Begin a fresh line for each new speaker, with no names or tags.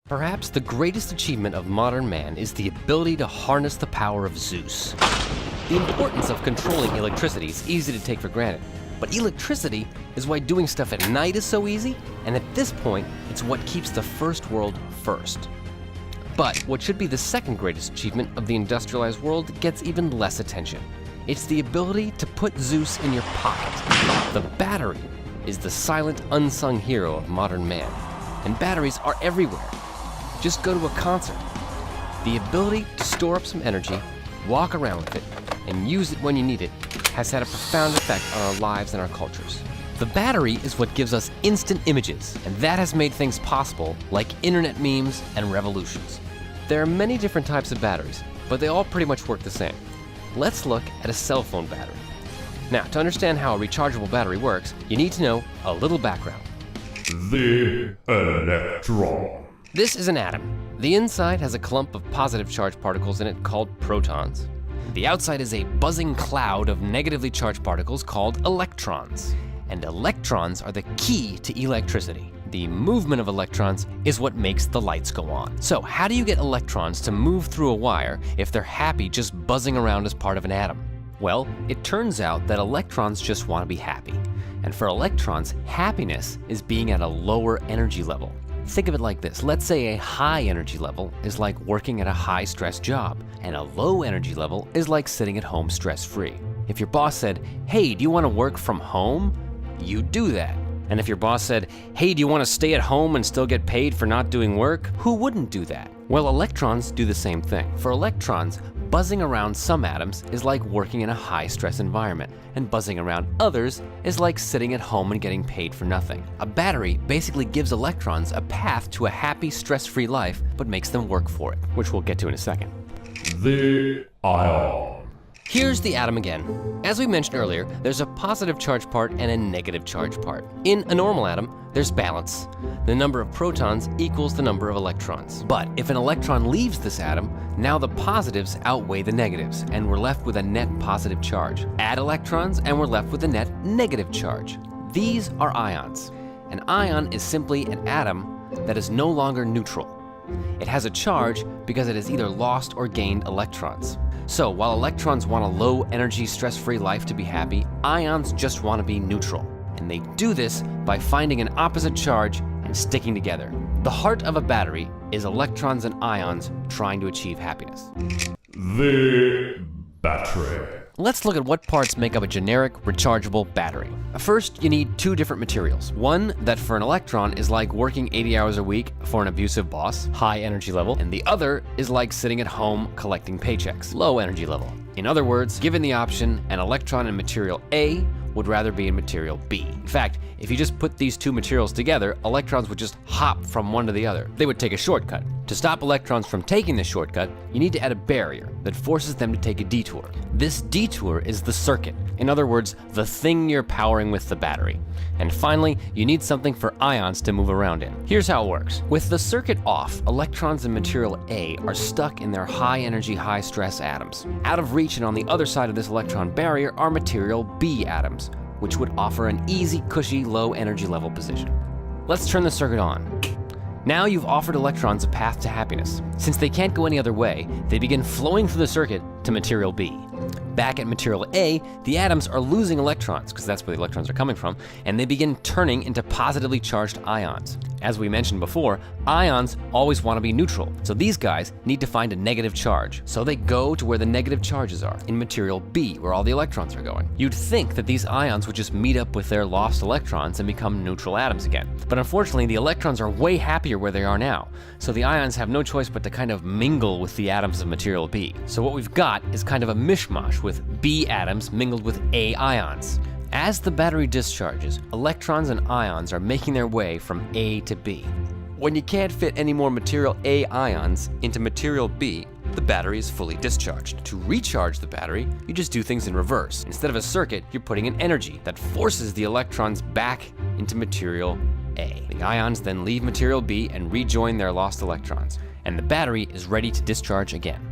Perhaps the greatest achievement of modern man is the ability to harness the power of Zeus. The importance of controlling electricity is easy to take for granted, but electricity is why doing stuff at night is so easy, and at this point, it's what keeps the first world first. But what should be the second greatest achievement of the industrialized world gets even less attention. It's the ability to put Zeus in your pocket. The battery is the silent, unsung hero of modern man, and batteries are everywhere. Just go to a concert. The ability to store up some energy, walk around with it, and use it when you need it has had a profound effect on our lives and our cultures. The battery is what gives us instant images, and that has made things possible like internet memes and revolutions. There are many different types of batteries, but they all pretty much work the same. Let's look at a cell phone battery. Now, to understand how a rechargeable battery works, you need to know a little background.
The electron.
This is an atom. The inside has a clump of positive charged particles in it called protons. The outside is a buzzing cloud of negatively charged particles called electrons. And electrons are the key to electricity. The movement of electrons is what makes the lights go on. So how do you get electrons to move through a wire if they're happy just buzzing around as part of an atom? Well, it turns out that electrons just want to be happy. And for electrons, happiness is being at a lower energy level. Think of it like this. Let's say a high energy level is like working at a high stress job, and a low energy level is like sitting at home stress-free. If your boss said, "Hey, do you want to work from home?" you'd do that. And if your boss said, "Hey, do you want to stay at home and still get paid for not doing work?" who wouldn't do that? Well, electrons do the same thing. For electrons, buzzing around some atoms is like working in a high-stress environment, and buzzing around others is like sitting at home and getting paid for nothing. A battery basically gives electrons a path to a happy, stress-free life, but makes them work for it, which we'll get to in a second.
The ion.
Here's the atom again. As we mentioned earlier, there's a positive charge part and a negative charge part. In a normal atom, there's balance. The number of protons equals the number of electrons. But if an electron leaves this atom, now the positives outweigh the negatives, and we're left with a net positive charge. Add electrons, and we're left with a net negative charge. These are ions. An ion is simply an atom that is no longer neutral. It has a charge because it has either lost or gained electrons. So while electrons want a low energy, stress-free life to be happy, ions just want to be neutral. And they do this by finding an opposite charge and sticking together. The heart of a battery is electrons and ions trying to achieve happiness.
The battery.
Let's look at what parts make up a generic rechargeable battery. First, you need two different materials. One that for an electron is like working 80 hours a week for an abusive boss, high energy level, and the other is like sitting at home collecting paychecks, low energy level. In other words, given the option, an electron in material A would rather be in material B. In fact, if you just put these two materials together, electrons would just hop from one to the other. They would take a shortcut. To stop electrons from taking the shortcut, you need to add a barrier that forces them to take a detour. This detour is the circuit. In other words, the thing you're powering with the battery. And finally, you need something for ions to move around in. Here's how it works. With the circuit off, electrons in material A are stuck in their high energy, high stress atoms. Out of reach and on the other side of this electron barrier are material B atoms, which would offer an easy, cushy, low energy level position. Let's turn the circuit on. Now you've offered electrons a path to happiness. Since they can't go any other way, they begin flowing through the circuit to material B. Back at material A, the atoms are losing electrons, because that's where the electrons are coming from, and they begin turning into positively charged ions. As we mentioned before, ions always want to be neutral, so these guys need to find a negative charge. So they go to where the negative charges are, in material B, where all the electrons are going. You'd think that these ions would just meet up with their lost electrons and become neutral atoms again. But unfortunately, the electrons are way happier where they are now, so the ions have no choice but to kind of mingle with the atoms of material B. So what we've got is kind of a mishmash with B atoms mingled with A ions. As the battery discharges, electrons and ions are making their way from A to B. When you can't fit any more material A ions into material B, the battery is fully discharged. To recharge the battery, you just do things in reverse. Instead of a circuit, you're putting an energy that forces the electrons back into material A. The ions then leave material B and rejoin their lost electrons, and the battery is ready to discharge again.